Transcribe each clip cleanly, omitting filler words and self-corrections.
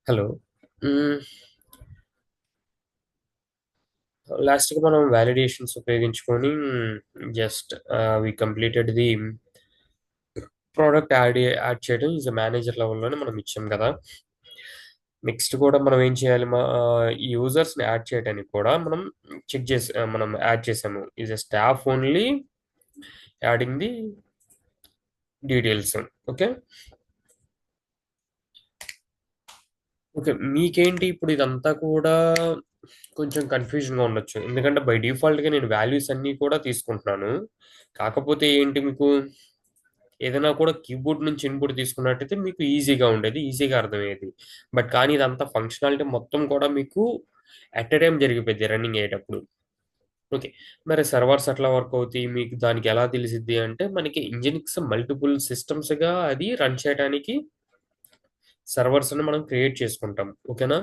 Hello. హ్మ్. లాస్ట్‌గా మనం వాలిడేషన్స్ ఉపయోగించుకొని వి కంప్లీటెడ్ ది ప్రొడక్ట్ యాడ్ చేయడం ఈస్ ఎ మేనేజర్ లెవెల్‌లోనే మనం ఇచ్చాం కదా! నెక్స్ట్ కూడా మనం ఏం చేయాలి ఈ యూజర్స్‌ని యాడ్ చేయడానికి కూడా మనం యాడ్ చేసాము. Is a staff only adding the details. Okay. Okay. మీకేంటి ఇప్పుడు ఇదంతా కూడా కొంచెం కన్‌ఫ్యూజన్‌గా ఉండొచ్చు. ఎందుకంటే బై డిఫాల్ట్‌గా నేను వాల్యూస్ అన్నీ కూడా తీసుకుంటున్నాను. కాకపోతే ఏంటి మీకు ఏదైనా కూడా కీబోర్డ్ నుంచి ఇన్‌పుట్ తీసుకున్నట్టయితే మీకు ఈజీగా ఉండేది. ఈజీగా అర్థమయ్యేది. కానీ ఇదంతా ఫంక్షనాలిటీ మొత్తం కూడా మీకు ఎట్ ఎ టైమ్ జరిగిపోద్ది రన్నింగ్ అయ్యేటప్పుడు. ఓకే. మరి సర్వర్స్ ఎట్లా వర్క్ అవుతాయి? మీకు దానికి ఎలా తెలిసిద్ది అంటే మనకి ఇంజినిక్స్ మల్టిపుల్ సిస్టమ్స్‌గా అది రన్ చేయడానికి సర్వర్స్‌ని మనం క్రియేట్ చేసుకుంటాం. ఓకేనా?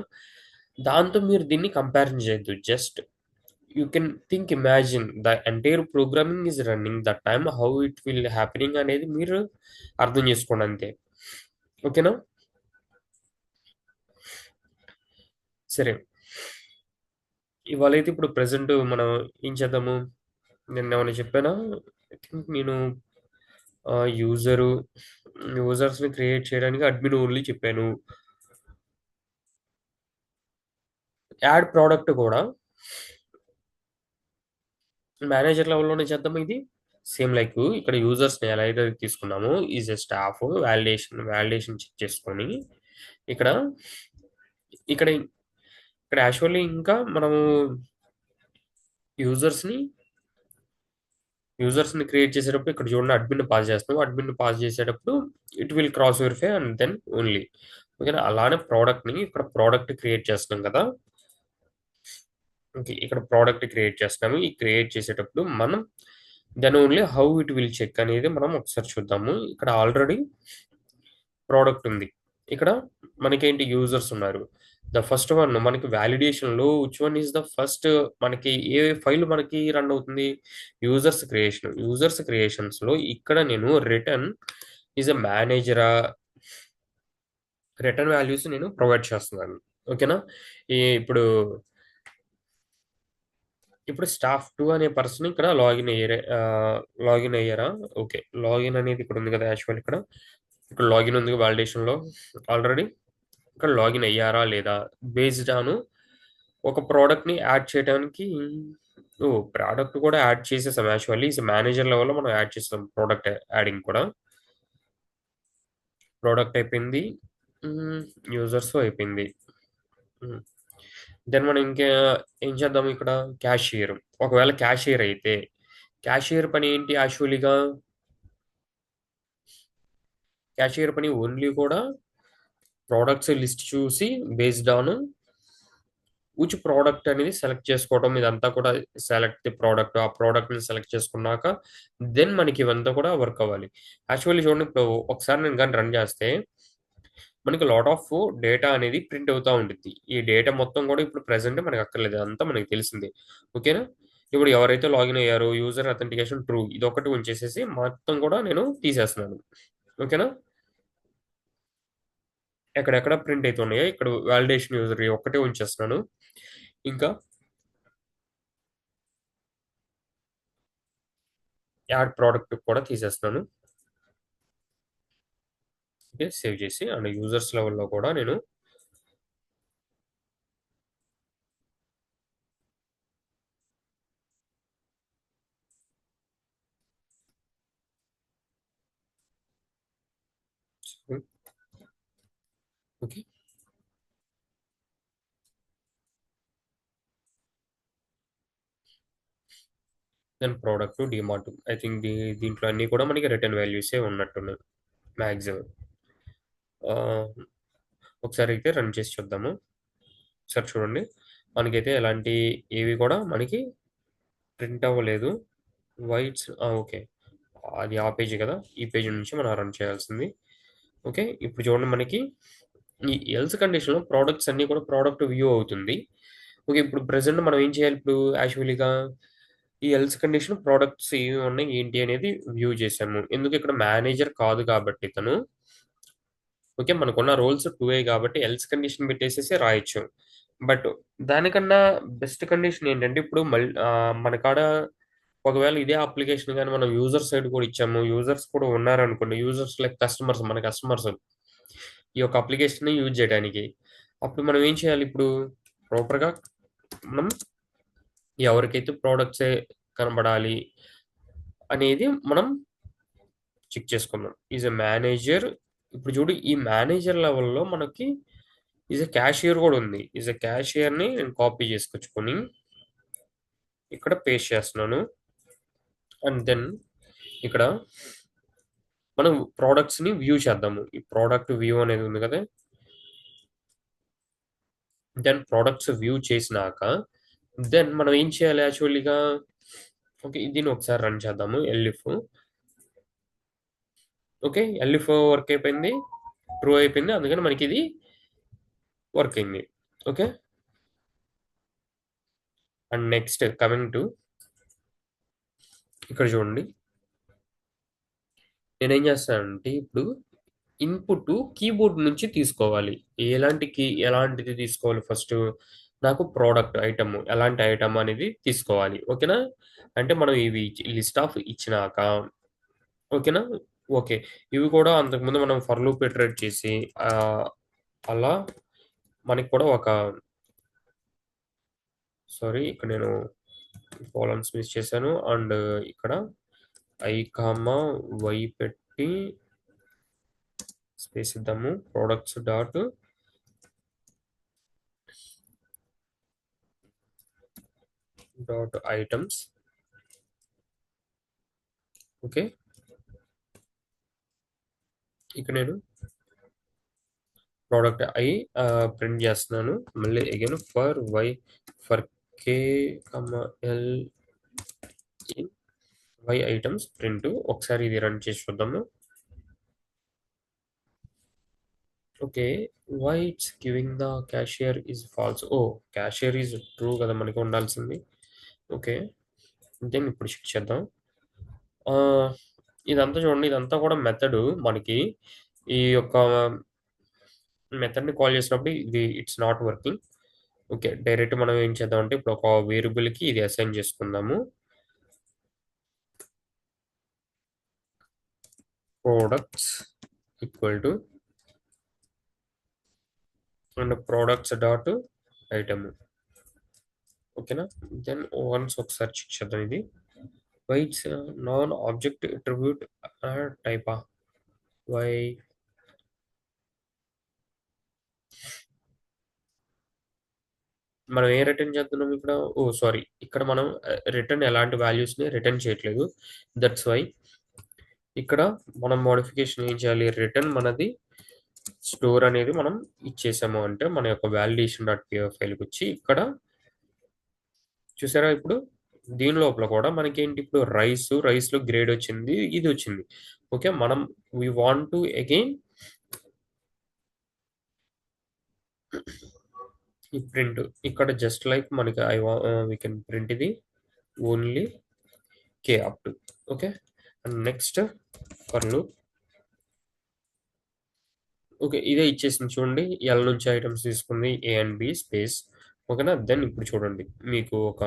దాంతో మీరు దీన్ని కంపారిజన్ చేయొద్దు. Just you can imagine the entire programming is running. That time how it will happening అనేది మీరు అర్థం చేసుకోండి అంతే. ఓకేనా? సరే. ఇవాళైతే ఇప్పుడు ప్రెజెంట్ మనం ఏం చేద్దాము? నిన్నేమన్నా చెప్పానా? ఐ థింక్ నేను ఆహ్, యూజరు యూజర్స్‌ని క్రియేట్ చేయడానికి అడ్మిన్ ఓన్లీ చెప్పాను. యాడ్ ప్రొడక్ట్ కూడా మేనేజర్ లెవెల్‌లోనే చేద్దామా ఇది? సేమ్ లైక్ ఇక్కడ యూజర్స్‌ని ఎలా అయితే తీసుకున్నామో is a staff validation check చేసుకొని ఇక్కడ, ఇక్కడ, ఇక్కడ యాక్చువల్లీ ఇంకా మనము యూజర్స్‌ని యూజర్స్‌ని క్రియేట్ చేసేటప్పుడు ఇక్కడ చూడండి అడ్మిన్ పాస్ చేస్తున్నాం. అడ్మిన్ పాస్ చేసేటప్పుడు it will cross verify and then only. ఓకేనా? అలానే ప్రొడక్ట్‌ని ఇక్కడ ప్రొడక్ట్ క్రియేట్ చేస్తున్నాం కదా! ఓకే. ఇక్కడ ప్రొడక్ట్ క్రియేట్ చేస్తున్నాము. ఈ క్రియేట్ చేసేటప్పుడు మనం then only how it will check అనేది మనం ఒకసారి చూద్దాము. ఇక్కడ ఆల్రెడీ ప్రొడక్ట్ ఉంది. ఇక్కడ మనకేంటి యూజర్స్ ఉన్నారు. ద ఫస్ట్ వన్ మనకి వాలిడేషన్‌లో which one is the first మనకి ఏ ఫైల్ మనకి రన్ అవుతుంది? Users creation. యూజర్స్ క్రియేషన్స్‌లో ఇక్కడ నేను ఈస్ ఎ మేనేజరా రిటర్న్ వాల్యూస్ నేను ప్రొవైడ్ చేస్తున్నాను. ఓకేనా? ఇప్పుడు ఇప్పుడు స్టాఫ్ 2 అనే పర్సన్ ఇక్కడ లాగిన్ అయ్యారా? ఓకే. లాగిన్ అనేది ఇక్కడ ఉంది కదా! యాక్చువల్ ఇక్కడ. ఇక్కడ లాగిన్ ఉంది వాలిడేషన్‌లో ఆల్రెడీ. ఇక్కడ లాగిన్ అయ్యారా? లేదా? బేస్డ్ ఆన్ ఒక ప్రొడక్ట్‌ని యాడ్ చేయడానికి ప్రొడక్ట్ కూడా యాడ్ చేసేసాం యాక్చువల్లీ. మేనేజర్ లెవెల్‌లో మనం యాడ్ చేసాం ప్రొడక్ట్ యాడింగ్ కూడా. ప్రొడక్ట్ అయిపోయింది. హ్మ్. యూజర్స్ అయిపోయింది. హ్మ్. దెన్ మనం ఇంకా ఏం చేద్దాం ఇక్కడ క్యాషియర్. ఒకవేళ క్యాషియర్ అయితే, క్యాషియర్ పని ఏంటి యాక్చువల్‌గా? క్యాషియర్ పని ఓన్లీ కూడా ప్రొడక్ట్స్ లిస్ట్ చూసి బేస్డ్ ఆన్ విచ్ ప్రొడక్ట్ అనేది సెలెక్ట్ చేసుకోవడం ఇదంతా కూడా సెలెక్ట్ ది ప్రొడక్ట్. ఆ ప్రొడక్ట్‌ని సెలెక్ట్ చేసుకున్నాక దెన్ మనకి ఇవంతా కూడా వర్క్ అవ్వాలి. యాక్చువల్లీ చూడండి ఇప్పుడు ఒకసారి నేను గాని రన్ చేస్తే మనకి లాట్ ఆఫ్ డేటా అనేది ప్రింట్ అవుతా ఉండిద్ది. ఈ డేటా మొత్తం కూడా ఇప్పుడు ప్రెజెంట్ మనకు అక్కర్లేదు. అదంతా మనకు తెలిసిందే. ఓకేనా? ఇప్పుడు ఎవరైతే లాగిన్ అయ్యారో యూజర్ అథెంటికేషన్ ట్రూ ఇదొక్కటి ఉంచేసేసి మొత్తం కూడా నేను తీసేస్తున్నాను. ఓకేనా? ఎక్కడెక్కడ ప్రింట్ అయితున్నాయో ఇక్కడ వాలిడేషన్ యూజర్ ఒక్కటే ఉంచేస్తున్నాను. ఇంకా యాడ్ ప్రొడక్ట్ కూడా తీసేస్తున్నాను. ఓకే. సేవ్ చేసి అండ్ యూజర్స్ లెవెల్‌లో కూడా నేను hmm. Okay. Then product DMart. I think దీంట్లో అన్నీ కూడా మనకి రిటర్న్ వాల్యూసే ఉన్నట్టున్నాయి మాక్సిమం. ఆహ్, ఒకసారి అయితే రన్ చేసి చూద్దాము. ఒకసారి చూడండి. మనకైతే ఎలాంటి ఏవి కూడా మనకి ప్రింట్ అవ్వలేదు. ఓకే. అది ఆ పేజీ కదా! ఈ పేజీ నుంచి మనం రన్ చేయాల్సింది. ఓకే. ఇప్పుడు చూడండి మనకి ఈ ఎల్స్ కండిషన్‌లో ప్రొడక్ట్స్ అన్నీ కూడా ప్రొడక్ట్ వ్యూ అవుతుంది. ఓకే. ఇప్పుడు ప్రెజెంట్ మనం ఏం చేయాలి ఇప్పుడు యాక్చువల్‌గా ఈ ఎల్స్ కండిషన్ ప్రొడక్ట్స్ ఏవి ఉన్నాయి ఏంటి అనేది వ్యూ చేసాము. ఎందుకు ఇక్కడ మేనేజర్ కాదు కాబట్టి ఇతను ఓకే. మనకున్న రోల్స్ 2 కాబట్టి ఎల్స్ కండిషన్ పెట్టేసేసి రాయొచ్చు. బట్ దానికన్నా బెస్ట్ కండిషన్ ఏంటంటే ఇప్పుడు మన కాడ ఒకవేళ ఇదే అప్లికేషన్ గాని మనం యూజర్ సైడ్ కూడా ఇచ్చాము. యూజర్స్ కూడా ఉన్నారనుకోండి. యూజర్స్ లైక్ కస్టమర్స్ మన కస్టమర్స్ ఈ యొక్క అప్లికేషన్‌ని యూజ్ చేయడానికి. అప్పుడు మనం ఏం చేయాలి ఇప్పుడు ప్రాపర్‌గా మనం ఎవరికైతే ప్రొడక్ట్సే కనబడాలి అనేది మనం చెక్ చేసుకుందాం. ఈస్ ఎ మేనేజర్ ఇప్పుడు చూడు ఈ మేనేజర్ లెవెల్‌లో మనకి ఈస్ ఎ క్యాషియర్ కూడా ఉంది. ఈస్ ఎ క్యాషియర్‌ని నేను కాపీ చేసుకొచ్చుకొని ఇక్కడ పేస్ట్ చేస్తున్నాను. అండ్ దెన్ ఇక్కడ మనం ప్రొడక్ట్స్‌ని వ్యూ చేద్దాము. ఈ ప్రొడక్ట్ వ్యూ అనేది ఉంది కదా! దెన్ ప్రొడక్ట్స్ వ్యూ చేసినాక దెన్ మనం ఏం చేయాలి యాక్చువల్‌గా ఓకే. దీన్ని ఒకసారి రన్ చేద్దాము. Elif okay. ఎల్ఇఫ్ వర్క్ అయిపోయింది. ట్రూ అయిపోయింది. అందుకని మనకిది వర్క్ అయింది. Okay. And next coming to ఇక్కడ చూడండి. నేనేం చేస్తానంటే ఇప్పుడు ఇన్‌పుట్ కీబోర్డ్ నుంచి తీసుకోవాలి. ఎలాంటిది తీసుకోవాలి ఫస్టు? నాకు ప్రొడక్ట్ ఐటెమ్ ఎలాంటి ఐటెమ్ అనేది తీసుకోవాలి. ఓకేనా? అంటే మనం ఇవి లిస్ట్ ఆఫ్ ఇచ్చినాక ఓకేనా? ఓకే. ఇవి కూడా అంతకుముందు మనం ఫర్ లూప్ ఇటరేట్ చేసి ఆహ్, అలా మనకి కూడా ఒక సారీ ఇక్కడ నేను కాలమ్స్ మిస్ చేశాను. అండ్ ఇక్కడ ఐ, వై పెట్టి స్పేస్ ఇద్దాము. Products dot items okay. ఇక్కడ నేను ప్రోడక్ట్ ప్రింట్ చేస్తున్నాను. మళ్ళీ again for K, L in Y items print. ఒకసారి ఇది రన్ చేసి చూద్దాము. Okay. Why it's giving the cashier is false. Oh cashier is true కదా మనకి ఉండాల్సింది. ఓకే. దెన్ ఇప్పుడు చెక్ చేద్దాం. ఆ, ఇదంతా చూడండి. ఇదంతా కూడా మెథడ్ మనకి ఈ యొక్క మెథడ్‌ని కాల్ చేసినప్పుడు it's not working. Okay. Direct మనం ఏం చేద్దామంటే ఇప్పుడు ఒక వేరియబుల్‌కి ఇది అసైన్ చేసుకుందాము. Products equal to and products dot item. ఓకేనా? దెన్ వన్స్ ఒకసారి చెక్ చేద్దాం ఇది. Why it's non object attribute టైపా? వై మనం ఏం రిటర్న్ చేస్తున్నాం ఇక్కడ? ఓహ్! సారీ. ఇక్కడ మనం రిటర్న్ ఎలాంటి వాల్యూస్‌ని రిటర్న్ చేయట్లేదు. దట్స్ వై ఇక్కడ మనం మోడిఫికేషన్ ఏం చేయాలి? రిటర్న్ మనది స్టోర్ అనేది మనం ఇచ్చేసాము అంటే మన యొక్క వాలిడేషన్ డాట్ పీవై ఫైల్‌కొచ్చి ఇక్కడ చూసారా ఇప్పుడు? దీని లోపల కూడా మనకేంటి ఇప్పుడు రైస్‌లో గ్రేడ్ వచ్చింది. ఇది వచ్చింది. ఓకే. మనం వి వాంట్ టు అగైన్ ఈ ప్రింట్ ఇక్కడ జస్ట్ లైక్ మనకి వి కెన్ ప్రింట్ ఇది only K up to okay. And next for loop okay. ఇదే ఇచ్చేసింది చూడండి. ఎల్ నుంచి ఐటెమ్స్ తీసుకుంది. ఏ అండ్ బి స్పేస్ ఓకేనా? దెన్ ఇప్పుడు చూడండి. మీకు ఒక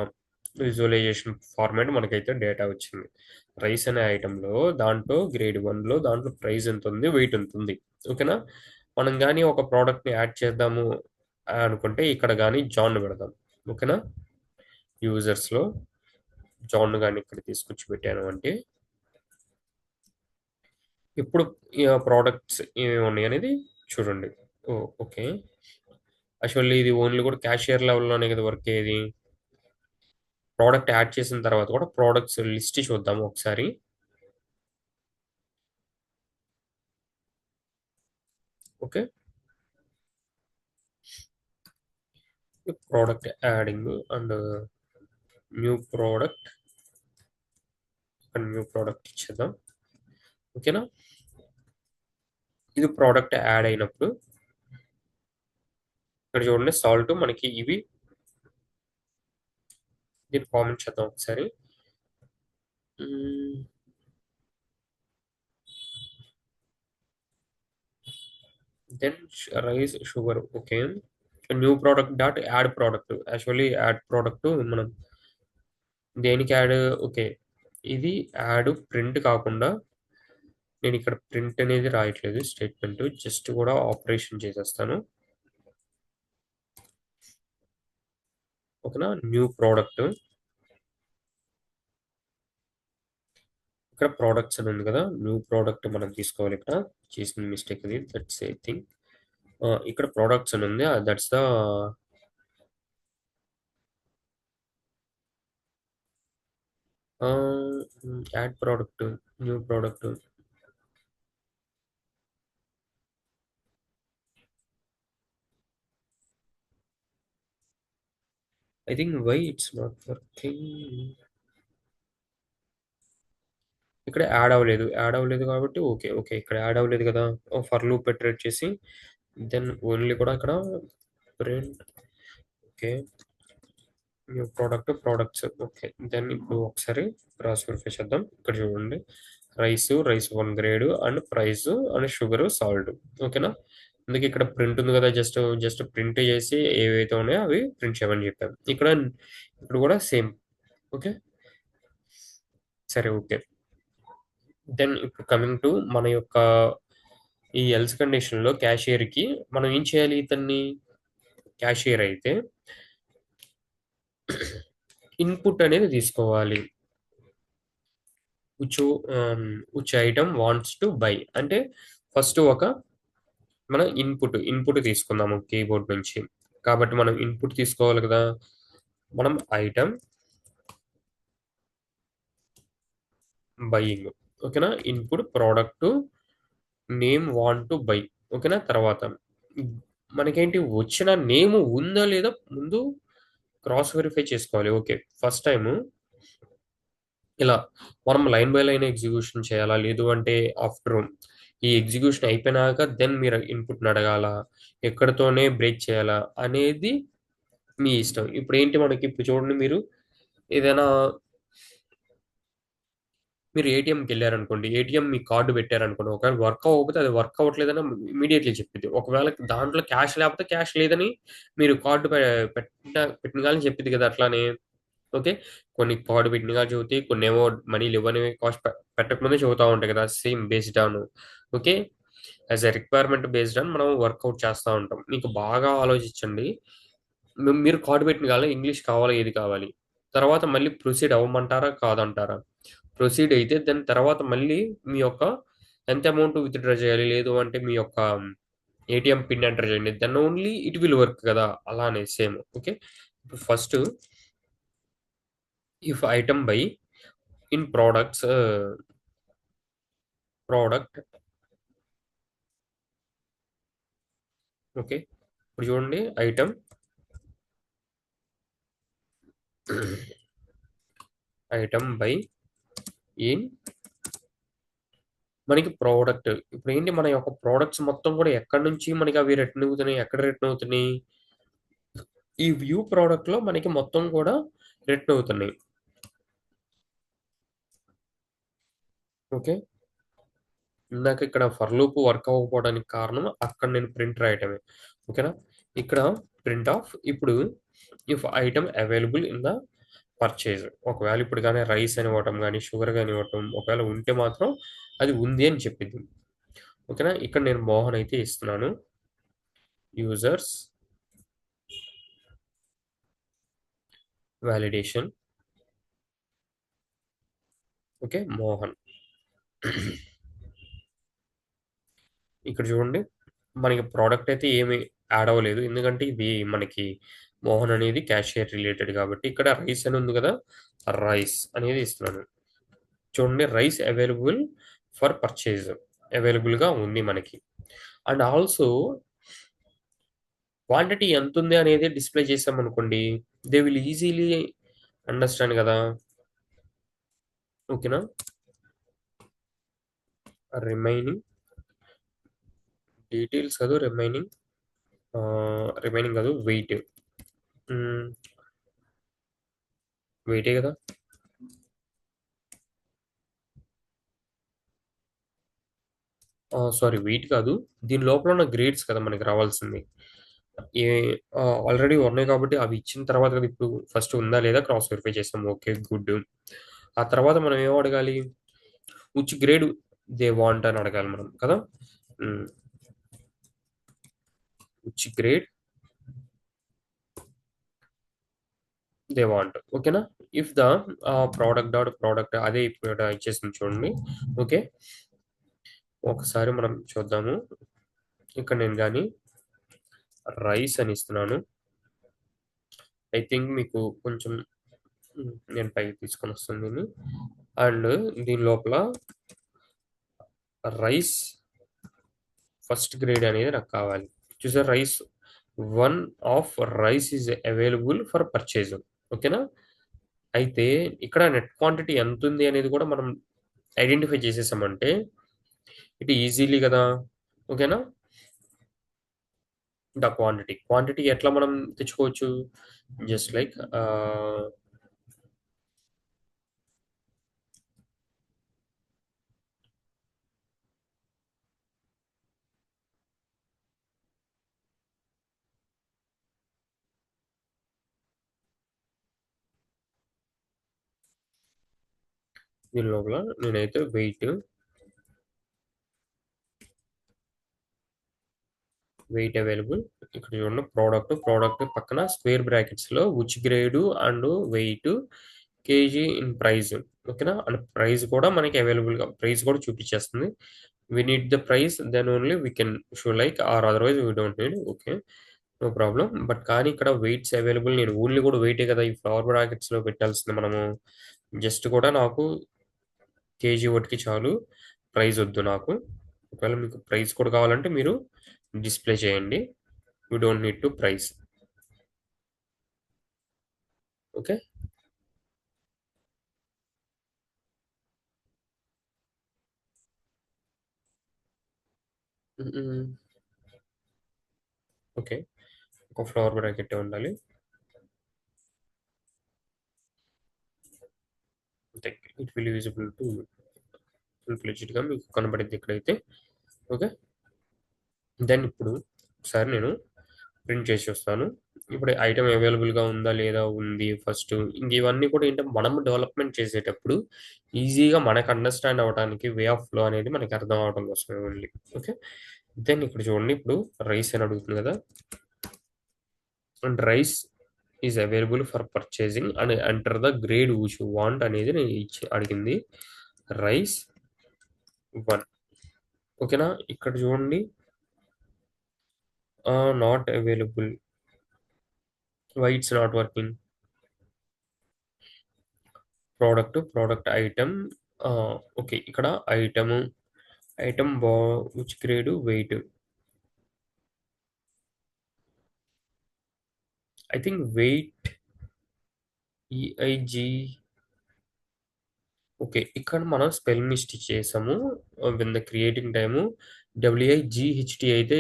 విజువలైజేషన్ ఫార్మాట్ మనకైతే డేటా వచ్చింది. రైస్ అనే ఐటెంలో దాంట్లో గ్రేడ్ 1లో దాంట్లో ప్రైస్ ఎంత ఉంది? వెయిట్ ఎంత ఉంది? ఓకేనా? మనం గాని ఒక ప్రోడక్ట్‌ని యాడ్ చేద్దాము అనుకుంటే ఇక్కడ గాని జాన్ పెడదాం. ఓకేనా? యూజర్స్‌లో జాన్ గాని ఇక్కడ తీసుకొచ్చి పెట్టాను అంటే ఇప్పుడు ప్రొడక్ట్స్ ఏమేమి ఉన్నాయి అనేది చూడండి. ఓహ్! ఓకే. యాక్చువల్లీ ఇది ఓన్లీ కూడా క్యాషియర్ లెవెల్‌లోనే కదా వర్క్ అయ్యేది. ప్రోడక్ట్ యాడ్ చేసిన తర్వాత కూడా ప్రొడక్ట్స్ లిస్ట్ చూద్దాము ఒకసారి. Okay. Product adding and new product ఇక్కడ న్యూ ప్రోడక్ట్ ఇచ్చేద్దాం. ఓకేనా? ఇది ప్రోడక్ట్ యాడ్ అయినప్పుడు ఇక్కడ చూడండి సాల్ట్ మనకి ఇవి దీన్ని కామెంట్ చేద్దాం ఒకసారి. Then rice sugar okay. New product dot add product. Actually add product మనం దేనికి యాడ్? ఓకే. ఇది యాడ్ ప్రింట్ కాకుండా నేను ఇక్కడ ప్రింట్ అనేది రాయట్లేదు స్టేట్మెంట్, జస్ట్ కూడా ఆపరేషన్ చేసేస్తాను. ఓకేనా? న్యూ ప్రోడక్ట్, ఇక్కడ ప్రోడక్ట్స్ అని ఉంది కదా, న్యూ ప్రోడక్ట్ మనం తీసుకోవాలి. ఇక్కడ చేసిన మిస్టేక్ ఇది, దట్స్ ఏ థింగ్. ఇక్కడ ప్రోడక్ట్స్ అని ఉంది, that's the add product, new product. I think why it's not working. ఇక్కడ యాడ్ అవ్వలేదు కాబట్టి ఓకే. ఓకే, ఇక్కడ యాడ్ అవ్వలేదు కదా. ఫర్ లూప్ పెట్టరేట్ చేసి దెన్ ఓన్లీ కూడా ఇక్కడ print. Okay, new product products. Okay, then ఇప్పుడు ఒకసారి క్రాస్ వెరిఫై చేద్దాం. ఇక్కడ చూడండి, rice 1 grade and price and sugar salt. ఓకేనా? అందుకే ఇక్కడ ప్రింట్ ఉంది కదా, జస్ట్ జస్ట్ ప్రింట్ చేసి ఏవైతే ఉన్నాయో అవి ప్రింట్ చేయమని చెప్పాను. ఇక్కడ కూడా సేమ్. ఓకే, సరే ఓకే. దెన్ ఇప్పుడు కమింగ్ టు మన యొక్క ఈ ఎల్స్ కండిషన్ లో క్యాషియర్ కి మనం ఏం చేయాలి? ఇతన్ని క్యాషియర్ అయితే ఇన్పుట్ అనేది తీసుకోవాలి. Which which item wants to buy అంటే ఫస్ట్ మనం ఇన్పుట్ తీసుకుందాము కీబోర్డ్ నుంచి. కాబట్టి మనం ఇన్పుట్ తీసుకోవాలి కదా. మనం ఐటమ్ బయింగ్. ఓకేనా? Input product name want to buy. ఓకేనా? తర్వాత మనకేంటి, వచ్చిన నేమ్ ఉందా లేదా ముందు క్రాస్ వెరిఫై చేసుకోవాలి. ఓకే, ఫస్ట్ టైం ఇలా మనం లైన్ బై లైన్ ఎగ్జిక్యూషన్ చేయాలా, లేదు అంటే ఆఫ్టర్ ఈ ఎగ్జిక్యూషన్ అయిపోయినాక దెన్ మీరు ఇన్పుట్ అడగాల, ఎక్కడితోనే బ్రేక్ చేయాలా అనేది మీ ఇష్టం. ఇప్పుడు ఏంటి, మనకి ఇప్పుడు చూడండి, ఏదైనా మీరు ఏటీఎంకి వెళ్ళారనుకోండి, ఏటీఎం మీ కార్డు పెట్టారనుకోండి, ఒకవేళ వర్క్ అవ్వకపోతే అది వర్క్ అవ్వట్లేదని ఇమీడియట్లీ చెప్పిద్ది. ఒకవేళ దాంట్లో క్యాష్ లేకపోతే క్యాష్ లేదని మీరు కార్డు పెట్టిన కానీ చెప్పిద్ది కదా. అట్లానే ఓకే, కొన్ని కార్డు పెట్టిన కానీ చెబుతాయి, కొన్ని ఏమో మనీ ఇవ్వని కాస్ట్ పెట్టకముందే చెబుతా ఉంటాయి కదా. Same based on okay, as a requirement based on మనం వర్కౌట్ చేస్తూ ఉంటాం. మీకు బాగా ఆలోచించండి. మీరు కార్డు పెట్టిన కావాలి, ఇంగ్లీష్ కావాలా, ఏది కావాలి? తర్వాత మళ్ళీ ప్రొసీడ్ అవ్వమంటారా కాదంటారా? ప్రొసీడ్ అయితే దాని తర్వాత మళ్ళీ మీ యొక్క ఎంత అమౌంట్ విత్డ్రా చేయాలి, లేదు అంటే మీ యొక్క ఏటీఎం పిన్ ఎంటర్ చేయండి, then only it will work కదా. అలానే same. Okay, first if item by in product. Okay, ఇప్పుడు చూడండి, ఐటమ్ బై ఇన్ మనకి ప్రోడక్ట్. ఇప్పుడు ఏంటి, మన యొక్క ప్రోడక్ట్స్ మొత్తం కూడా ఎక్కడి నుంచి మనకి అవి రిటర్న్ అవుతున్నాయి, ఎక్కడ రిటర్న్ అవుతున్నాయి? ఈ వ్యూ ప్రోడక్ట్ లో మనకి మొత్తం కూడా రిటర్న్ అవుతున్నాయి. ఓకే, ఇందాక ఇక్కడ ఫర్ లూప్ వర్క్ అవ్వకపోవడానికి కారణం అక్కడ నేను ప్రింట్ రాయటమే. ఓకేనా? ఇక్కడ ప్రింట్ ఆఫ్ ఇప్పుడు if item available in the purchase. ఒకవేళ ఇప్పుడు కానీ రైస్ అని ఇవ్వటం కానీ షుగర్ కానీ ఇవ్వటం ఒకవేళ ఉంటే మాత్రం అది ఉంది అని చెప్పింది. ఓకేనా? ఇక్కడ నేను మోహన్ అయితే ఇస్తున్నాను. Users validation. ఓకే, మోహన్. ఇక్కడ చూడండి, మనకి ప్రోడక్ట్ అయితే ఏమి యాడ్ అవ్వలేదు, ఎందుకంటే ఇది మనకి మోహన్ అనేది క్యాషియర్ రిలేటెడ్ కాబట్టి. ఇక్కడ రైస్ అని ఉంది కదా, రైస్ అనేది ఇస్తున్నాను. చూడండి, rice available for purchase available గా ఉంది మనకి. అండ్ ఆల్సో క్వాంటిటీ ఎంత ఉంది అనేది డిస్ప్లే చేసాం అనుకోండి, దే విల్ ఈజీలీ అండర్స్టాండ్ కదా. ఓకేనా? రిమైనింగ్ డీటెయిల్స్ కాదు, రిమైనింగ్ కాదు, వెయిటే కదా. సారీ వెయిట్ కాదు. దీని లోపల ఉన్న గ్రేడ్స్ కదా మనకి రావాల్సింది. ఏ ఆల్రెడీ ఉన్నాయి కాబట్టి అవి ఇచ్చిన తర్వాత కదా ఇప్పుడు ఫస్ట్ ఉందా లేదా క్రాస్ వెరిఫై చేస్తాం. ఓకే. గుడ్. ఆ తర్వాత మనం ఏం అడగాలి? విచ్ గ్రేడ్ దే వాంట్ అని అడగాలి మనం కదా! Hmm. Which grade they want. ఓకేనా? If the product dot product అదే ఇప్పుడు ఇక్కడ ఇచ్చేసింది చూడండి. ఓకే. ఒకసారి మనం చూద్దాము. ఇక్కడ నేను గాని రైస్ అని ఇస్తున్నాను. ఐ థింక్ మీకు కొంచెం నేను పైకి తీసుకొనొస్తాను దీన్ని. అండ్ దీని లోపల రైస్ ఫస్ట్ గ్రేడ్ అనేది నాకు కావాలి. చూసారా rice 1 of rice is available for purchase. ఓకేనా? అయితే ఇక్కడ నెట్ క్వాంటిటీ ఎంతుంది అనేది కూడా మనం ఐడెంటిఫై చేసేసామంటే ఇట్ ఈజీలీ కదా! ఓకేనా? The quantity. క్వాంటిటీ ఎట్లా మనం తెచ్చుకోవచ్చు? జస్ట్ లైక్ దీని లోపల నేనైతే వెయిట్ అవైలబుల్ ఇక్కడ చూడండి ప్రోడక్ట్ పక్కన స్క్వేర్ బ్రాకెట్స్‌లో which grade and weight KG in price. ఓకేనా? అండ్ ప్రైస్ కూడా మనకి అవైలబుల్‌గా ప్రైస్ కూడా చూపించేస్తుంది. We need the price then only we can show like or otherwise we don't need. Okay. No problem. But కానీ ఇక్కడ వెయిట్స్ అవైలబుల్ నేను only కూడా వెయిటే కదా! ఈ ఫ్లవర్ బ్రాకెట్స్‌లో పెట్టాల్సింది మనము. జస్ట్ కూడా నాకు కేజీ వటికి చాలు. ప్రైస్ వద్దు నాకు. ఒకవేళ మీకు ప్రైస్ కూడా కావాలంటే మీరు డిస్‌ప్లే చేయండి. We don't need to price. Okay. Hmm. Okay. ఒక ఫ్లవర్ బ్రాకెట్టే ఉండాలి. అంతే. It will visible to full ఫ్లెడ్జ్డ్‌గా మీకు కనబడిద్ది ఇక్కడైతే. ఓకే. దెన్ ఇప్పుడు ఒకసారి నేను ప్రింట్ చేసి వస్తాను. ఇప్పుడు ఐటెమ్ అవైలబుల్‌గా ఉందా? లేదా? ఉంది ఫస్ట్. ఇంక ఇవన్నీ కూడా ఏంటంటే మనం డెవలప్‌మెంట్ చేసేటప్పుడు ఈజీగా మనకు అండర్‌స్టాండ్ అవ్వడానికి వే ఆఫ్ ఫ్లో అనేది మనకు అర్థం అవ్వడం కోసమే ఓన్లీ. ఓకే. దెన్ ఇక్కడ చూడండి ఇప్పుడు రైస్ అని అడుగుతుంది కదా! And rice is available for purchasing and enter the grade which you want అనేది నేను అడిగింది. రైస్ 1. ఓకేనా? ఇక్కడ చూడండి not available. Why it's not working? Product item okay. ఇక్కడ item which grade weight. I think weight E I G. Okay. ఇక్కడ మనం spell mistake చేసాము. When the creating time W I G H T అయితే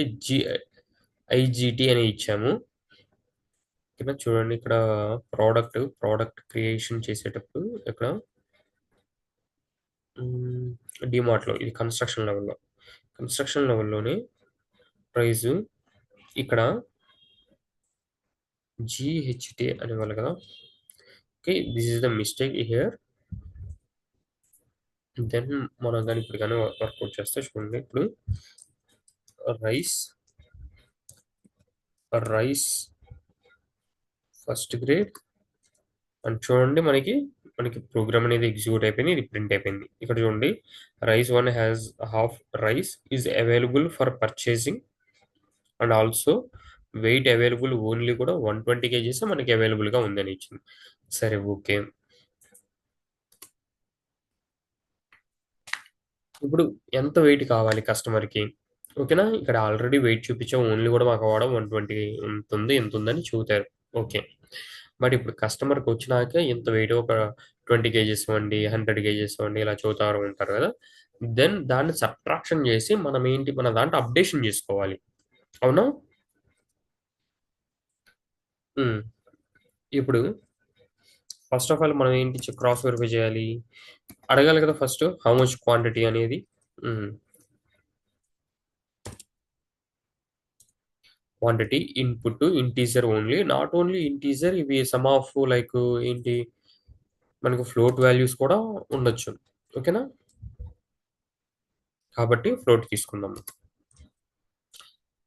ఐజీటీ అని ఇచ్చాము. ఓకేనా? చూడండి ఇక్కడ ప్రోడక్ట్ క్రియేషన్ చేసేటప్పుడు ఇక్కడ డీమార్ట్‌లో ఇది కన్‌స్ట్రక్షన్ లెవెల్‌లోనే ప్రైసు ఇక్కడ జీహెచ్‌టీ అనేవాళ్ళు కదా! Okay. This is the mistake here. Then మనం గాని ఇప్పుడు గాని వర్కౌట్ చేస్తే చూడండి ఇప్పుడు rice rice first grade and చూడండి మనకి ప్రోగ్రామ్ అనేది ఎగ్జిక్యూట్ అయిపోయింది. ఇది ప్రింట్ అయిపోయింది. ఇక్కడ చూడండి rice 1 has half rice is available for purchasing and also weight available only కూడా 120 కేజీస్ మనకి అవైలబుల్‌గా ఉందని ఇచ్చింది. సరే ఓకే. ఇప్పుడు ఎంత వెయిట్ కావాలి కస్టమర్‌కి? ఓకేనా? ఇక్కడ ఆల్రెడీ వెయిట్ చూపించాం. ఓన్లీ కూడా మాకు వాడ 120 ఇంతుందని చూపారు. ఓకే. బట్ ఇప్పుడు కస్టమర్‌కొచ్చినాక ఇంత వెయిట్ ఒక 20 కేజీస్ ఇవ్వండి, 100 కేజీస్ ఇవ్వండి ఇలా చెబుతా ఉంటారు కదా! దెన్ దాన్ని సబ్ట్రాక్షన్ చేసి మనం ఏంటి మన దాంట్లో అప్డేషన్ చేసుకోవాలి. అవునా? హ్మ్. ఇప్పుడు ఫస్ట్ ఆఫ్ ఆల్ మనం ఏంటి క్రాస్ వెరిఫై చేయాలి. అడగాలి కదా ఫస్ట్ హౌ మచ్ క్వాంటిటీ అనేది. హ్మ్. Quantity input integer only, not only integer, ఇవి సమ్ ఆఫ్ లైక్ ఏంటి, మనకు ఫ్లోట్ వాల్యూస్ కూడా ఉండొచ్చు. ఓకేనా, కాబట్టి ఫ్లోట్ తీసుకుందాం.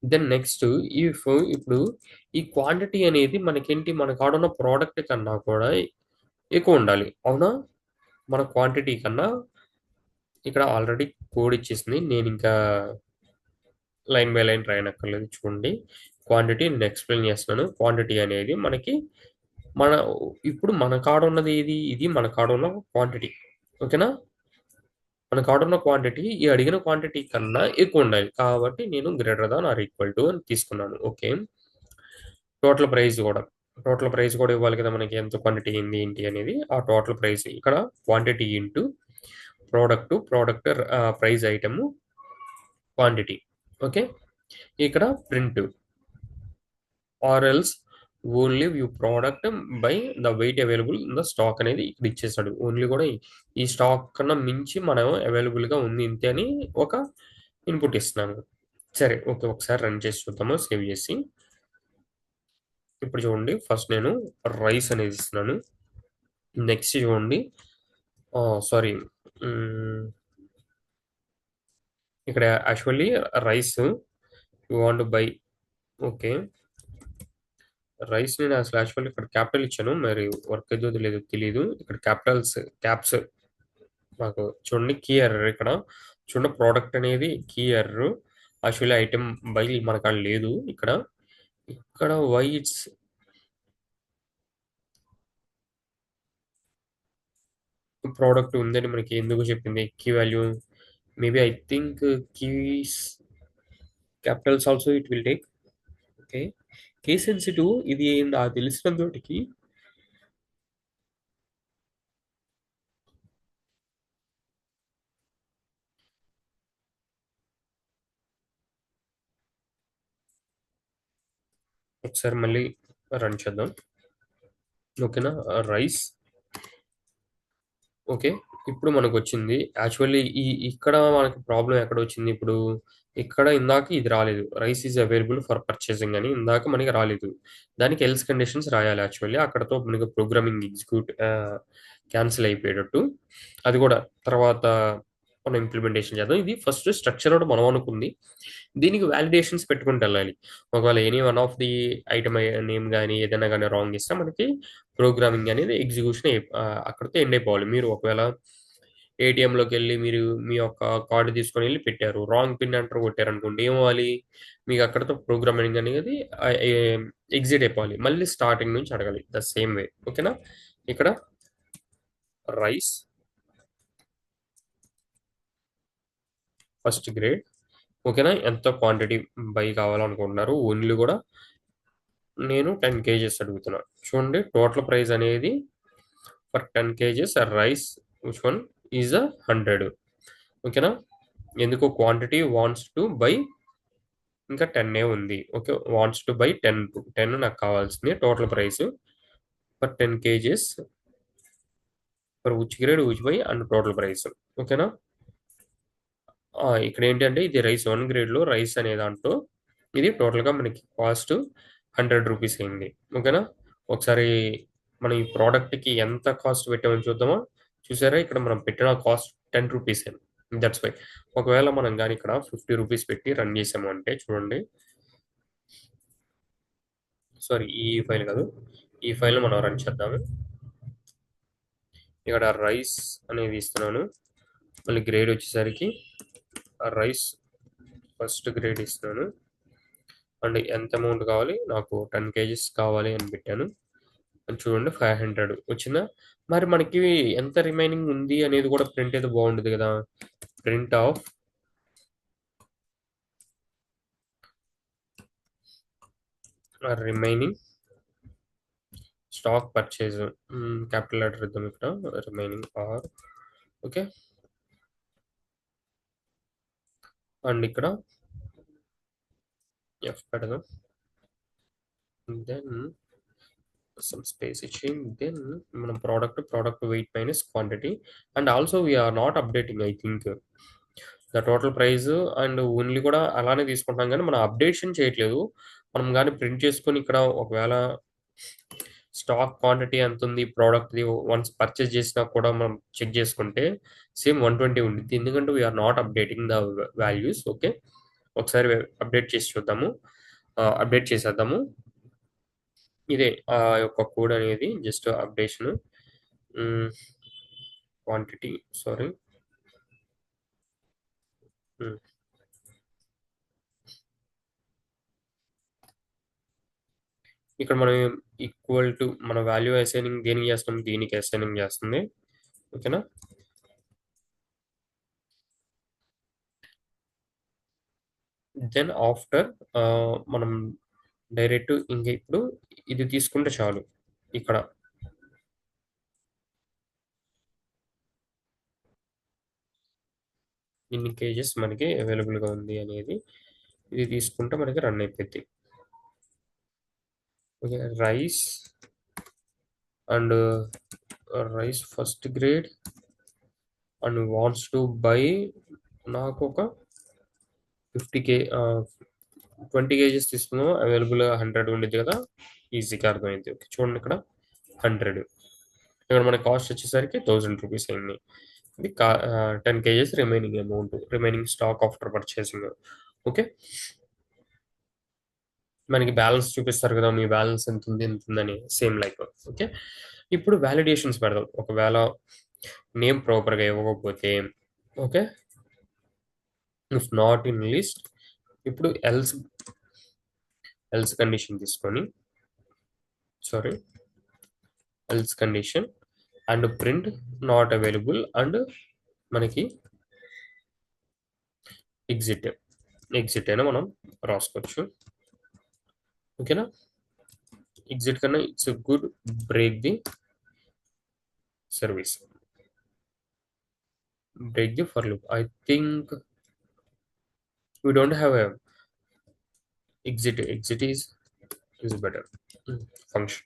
దెన్ నెక్స్ట్, ఇఫ్ ఇప్పుడు ఈ క్వాంటిటీ అనేది మనకేంటి, మన కాడున్న ప్రోడక్ట్ కన్నా కూడా ఎక్కువ ఉండాలి, అవునా? మన క్వాంటిటీ కన్నా ఇక్కడ ఆల్రెడీ కోడ్ ఇచ్చేసింది, నేను ఇంకా లైన్ బై లైన్ రాయనక్కర్లేదు. చూడండి, క్వాంటిటీ నేను ఎక్స్ప్లెయిన్ చేస్తున్నాను. క్వాంటిటీ అనేది మనకి మన ఇప్పుడు మన కాడ ఉన్నది ఏది, ఇది మన కాడ ఉన్న క్వాంటిటీ. ఓకేనా, మన కాడ ఉన్న క్వాంటిటీ ఈ అడిగిన క్వాంటిటీ కన్నా ఎక్కువ ఉండాలి, కాబట్టి నేను greater than or equal to అని తీసుకున్నాను. ఓకే, టోటల్ ప్రైస్ కూడా, టోటల్ ప్రైస్ కూడా ఇవ్వాలి కదా మనకి, ఎంత క్వాంటిటీ ఏంది ఏంటి అనేది. ఆ టోటల్ ప్రైస్ ఇక్కడ quantity into product price item quantity. Okay, ఇక్కడ print or else only view product by the weight available in the stock అనేది ఇక్కడ ఇచ్చేసాడు. ఓన్లీ కూడా ఈ స్టాక్ కన్నా మించి మనం అవైలబుల్గా ఉంది ఇంతే అని ఒక ఇన్పుట్ ఇస్తున్నాను. సరే, ఓకే, ఒకసారి రన్ చేసి చూద్దాము సేవ్ చేసి. ఇప్పుడు చూడండి, ఫస్ట్ నేను రైస్ అనేది ఇస్తున్నాను. నెక్స్ట్ చూడండి, సారీ, ఇక్కడ actually rice you want buy. Okay, rice నేను అసలు యాక్చువల్లీ ఇక్కడ క్యాపిటల్ ఇచ్చాను, మరి వర్క్ అవుతుందో లేదో తెలియదు. ఇక్కడ క్యాప్స్ నాకు చూడండి, కీ ఎర్రర్ ఇక్కడ. చూడండి, ప్రోడక్ట్ అనేది key error, actually item by మనకు అక్కడ లేదు. ఇక్కడ ఇక్కడ వై ఇట్స్ ప్రోడక్ట్ ఉందని మనకి ఎందుకు చెప్పింది key value. Maybe I think keys capitals also it will take. Okay, case sensitive ఇది నాకు తెలిసినంతటికి. ఒకసారి మళ్ళీ రన్ చేద్దాం. ఓకేనా, రైస్. ఓకే, ఇప్పుడు మనకు వచ్చింది యాక్చువల్లీ ఇక్కడ మనకి ప్రాబ్లం ఎక్కడ వచ్చింది ఇప్పుడు. ఇక్కడ ఇందాక ఇది రాలేదు, rice is available for purchasing అని ఇందాక మనకి రాలేదు. దానికి ఎల్స్ కండిషన్స్ రాయాలి యాక్చువల్లీ, అక్కడతో మనకి ప్రోగ్రామింగ్ ఎగ్జిక్యూట్ క్యాన్సిల్ అయిపోయేటట్టు. అది కూడా తర్వాత మనం ఇంప్లిమెంటేషన్ చేద్దాం. ఇది ఫస్ట్ స్ట్రక్చర్ కూడా మనం అనుకుంది, దీనికి వ్యాలిడేషన్స్ పెట్టుకుంటూ వెళ్ళాలి. ఒకవేళ any one of the item name కానీ ఏదైనా కానీ రాంగ్ ఇస్తే మనకి ప్రోగ్రామింగ్ అనేది ఎగ్జిక్యూషన్ అక్కడితో ఎండ్ అయిపోవాలి. మీరు ఒకవేళ ఏటీఎంలోకి వెళ్ళి మీరు మీ యొక్క కార్డు తీసుకొని వెళ్ళి పెట్టారు, రాంగ్ పిన్ ఎంటర్ కొట్టారు అనుకోండి, ఏమవ్వాలి, మీకు అక్కడతో ప్రోగ్రామింగ్ అనేది ఎగ్జిట్ అయిపోవాలి, మళ్ళీ స్టార్టింగ్ నుంచి అడగాలి ద సేమ్ వే. ఓకేనా, ఇక్కడ రైస్ ఫస్ట్ గ్రేడ్. ఓకేనా, ఎంత క్వాంటిటీ బై కావాలనుకుంటున్నారు, ఓన్లీ కూడా నేను 10 కేజెస్ అడుగుతున్నాను. చూడండి, టోటల్ ప్రైస్ అనేది for 10 kgs rice which one is 100. ఓకేనా, ఎందుకు క్వాంటిటీ వాంట్స్ టు బై ఇంకా 10 ఉంది. ఓకే, వాంట్స్ టు బై 10 నాకు కావాల్సింది. Total price for 10 kgs for which grade which by and total price. ఓకేనా, ఇక్కడ ఏంటంటే ఇది రైస్ 1 గ్రేడ్లో రైస్ అనే దాంట్లో ఇది టోటల్గా మనకి కాస్ట్ 100 రూపీస్ అయింది. ఓకేనా, ఒకసారి మనం ఈ ప్రోడక్ట్కి ఎంత కాస్ట్ పెట్టామని చూద్దామా. చూసారా, ఇక్కడ మనం పెట్టిన కాస్ట్ 10 రూపీస్ అయింది. దట్స్ వై ఒకవేళ మనం కానీ ఇక్కడ 50 రూపీస్ పెట్టి రన్ చేసాము అంటే చూడండి, సారీ ఈ ఫైల్ కాదు, ఈ ఫైల్ మనం రన్ చేద్దాము. ఇక్కడ రైస్ అనేది ఇస్తున్నాను, మళ్ళీ గ్రేడ్ వచ్చేసరికి రైస్ ఫస్ట్ గ్రేడ్ ఇస్తున్నాను, అండ్ ఎంత అమౌంట్ కావాలి నాకు 10 కేజీస్ కావాలి అని పెట్టాను. అని చూడండి, 500 వచ్చిందా. మరి మనకి ఎంత రిమైనింగ్ ఉంది అనేది కూడా ప్రింట్ అయితే బాగుంటుంది కదా. Print of remaining stock purchase, capital letter ఇద్దాం ఇక్కడ, రిమైనింగ్ ఆర్. ఓకే, అండ్ ఇక్కడ ఎఫ్ పెడదాం, దెన్ some space ఇచ్చి దెన్ మనం product weight minus quantity. And also we are not updating I think. The total price and only కూడా అలానే తీసుకుంటున్నాం కానీ మనం అప్డేషన్ చేయట్లేదు. మనం కానీ ప్రింట్ చేసుకొని ఇక్కడ ఒకవేళ స్టాక్ క్వాంటిటీ ఎంత ఉంది ప్రోడక్ట్ది వన్స్ పర్చేస్ చేసినా కూడా మనం చెక్ చేసుకుంటే సేమ్ 120 ఉండిద్ది. ఎందుకంటే we are not updating the values. Okay, ఒకసారి అప్డేట్ చేసి చూద్దాము. అప్డేట్ చేసేద్దాము. ఇదే ఆ యొక్క కోడ్ అనేది జస్ట్ అప్డేషన్ క్వాంటిటీ సారీ. ఇక్కడ మనం ఈక్వల్ టు మన వాల్యూ అసైనింగ్ దేనికి చేస్తాం, దీనికి అసైనింగ్ చేస్తుంది. ఓకేనా. దెన్ ఆఫ్టర్ మనం డైరెక్ట్ ఇంక ఇప్పుడు ఇది తీసుకుంటే చాలు. ఇక్కడ ఇన్ని కేజెస్ మనకి అవైలబుల్గా ఉంది అనేది ఇది తీసుకుంటే మనకి రన్ అయిపోద్ది. Okay, rice and rice first grade and wants to buy నాకు ఒక 50 20 కేజెస్ తీసుకుందాం. అవైలబుల్ 100 ఉండిద్ది కదా, ఈజీగా అర్థమైంది. ఓకే చూడండి ఇక్కడ 100. ఇక్కడ మన కాస్ట్ వచ్చేసరికి 1000 రూపీస్ అయింది. ఇది 10 kgs remaining amount, remaining stock after purchasing. Okay, మనకి బ్యాలెన్స్ చూపిస్తారు కదా, మీ బ్యాలెన్స్ ఎంత ఉంది ఎంత ఉందని, సేమ్ లైక్. ఓకే, ఇప్పుడు వ్యాలిడేషన్స్ పెడదాం. ఒకవేళ నేమ్ ప్రాపర్గా ఇవ్వకపోతే okay, if not in list, ఇప్పుడు ఎల్స్ ఎల్స్ కండిషన్ తీసుకొని sorry else condition and print not available and మనకి ఎగ్జిట్ అయినా మనం రాసుకోవచ్చు. ఓకేనా. ఎగ్జిట్ కన్నా it's good break the service, break the for loop. I think we don't have a exit is better function.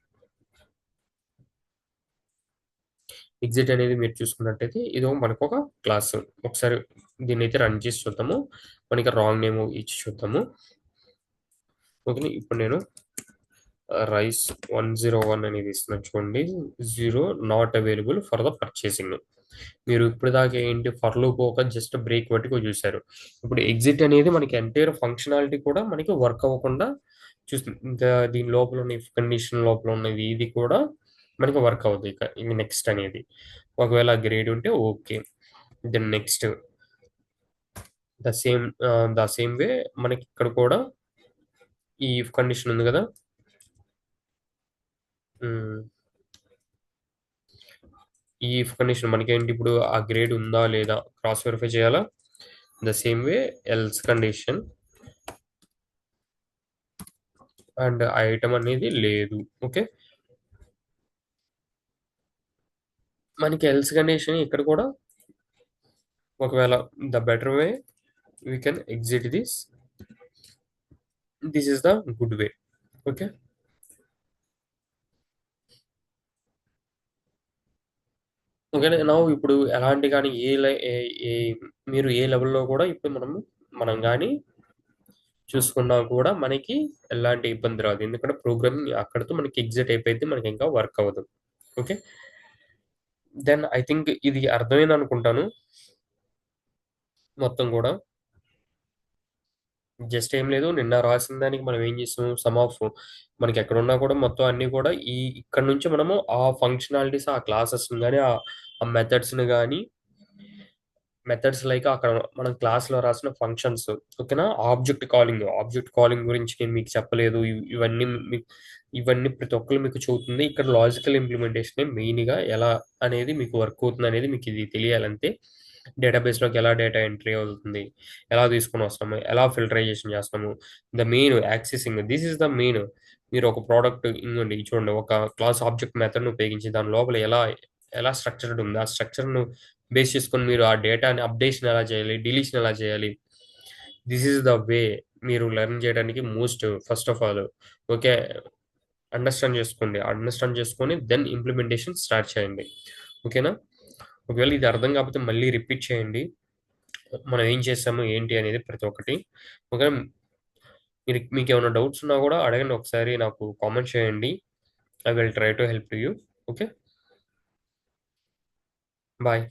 Exit అనేది మీరు చూసుకున్నట్టయితే ఇది మనకు ఒక క్లాస్. ఒకసారి దీన్ని అయితే రన్ చేసి చూద్దాము. మనకి రాంగ్ నేమ్ ఇచ్చి చూద్దాము. ఓకే, ఇప్పుడు నేను రైస్ 101 అనేది ఇస్తున్నాను చూడండి. 0 not available for the purchasing. మీరు ఇప్పుడు దాకా ఏంటి ఫర్ లూప్ ఒక జస్ట్ బ్రేక్ పట్టుకు చూసారు. ఇప్పుడు ఎగ్జిట్ అనేది మనకి ఎంటైర్ ఫంక్షనాలిటీ కూడా మనకి వర్క్ అవ్వకుండా చూస్తుంది. ఇంకా దీని లోపల ఉన్న ఇఫ్ కండిషన్ లోపల ఉన్నది ఇది కూడా మనకి వర్క్ అవుతుంది. ఇక ఇది నెక్స్ట్ అనేది ఒకవేళ గ్రేడ్ ఉంటే okay, then next the same way మనకి ఇక్కడ కూడా ఈ ఇఫ్ కండిషన్ ఉంది కదా, ఈ ఇఫ్ కండిషన్ మనకేంటి ఇప్పుడు ఆ గ్రేడ్ ఉందా లేదా క్రాస్ వెరిఫై చేయాలా. The same way else condition and item అనేది లేదు. ఓకే, మనకి ఎల్స్ కండిషన్ ఇక్కడ కూడా ఒకవేళ the better way we can exit this is the good way. Okay, okay నా ఇప్పుడు ఎలాంటి కానీ మీరు ఏ లెవెల్లో కూడా ఇప్పుడు మనం కానీ చూసుకున్నా కూడా మనకి ఎలాంటి ఇబ్బంది రాదు. ఎందుకంటే ప్రోగ్రామింగ్ అక్కడితో మనకి ఎగ్జిట్ అయిపోయింది, మనకి ఇంకా వర్క్ అవ్వదు. ఓకే, దెన్ ఐ థింక్ ఇది అర్థమైంది అనుకుంటాను. మొత్తం కూడా జస్ట్ ఏం లేదు, నిన్న రాసిన దానికి మనం ఏం చేస్తాం, సమ్ ఆఫ్ మనకి ఎక్కడ ఉన్నా కూడా మొత్తం అన్ని కూడా ఇక్కడ నుంచి మనము ఆ ఫంక్షనాలిటీస్ ఆ క్లాసెస్ కానీ ఆ మెథడ్స్ని కానీ మెథడ్స్ లైక్ అక్కడ మనం క్లాస్లో రాసిన ఫంక్షన్స్. ఓకేనా. ఆబ్జెక్ట్ కాలింగ్ గురించి నేను మీకు చెప్పలేదు. ఇవన్నీ ప్రతి ఒక్కరు మీకు చూస్తుంది. ఇక్కడ లాజికల్ ఇంప్లిమెంటేషన్ మెయిన్గా ఎలా అనేది మీకు వర్క్ అవుతుంది అనేది మీకు ఇది తెలియాలంటే డేటాబేస్లోకి ఎలా డేటా ఎంట్రీ అవుతుంది, ఎలా తీసుకొని వస్తాము, ఎలా ఫిల్టరైజేషన్ చేస్తాము, the main accessing, this is the main. మీరు ఒక ప్రోడక్ట్ ఇంకోండి చూడండి, ఒక క్లాస్ ఆబ్జెక్ట్ మెథడ్ను ఉపయోగించి దాని లోపల ఎలా ఎలా స్ట్రక్చర్డ్ ఉంది, ఆ స్ట్రక్చర్ను బేస్ చేసుకొని మీరు ఆ డేటాని అప్డేషన్ ఎలా చేయాలి, డిలీషన్ ఎలా చేయాలి, దిస్ ఈస్ ద వే మీరు లెర్న్ చేయడానికి most first of all. Okay, understand చేసుకొని దెన్ ఇంప్లిమెంటేషన్ స్టార్ట్ చేయండి. ఓకేనా. ఒకవేళ ఇది అర్థం కాకపోతే మళ్ళీ రిపీట్ చేయండి. మనం ఏం చేసాము ఏంటి అనేది ప్రతి ఒక్కటి. ఓకే. మీకేమైనా డౌట్స్ ఉన్నా కూడా అడగండి, ఒకసారి నాకు కామెంట్ చేయండి. I will try to help you. Okay. Bye.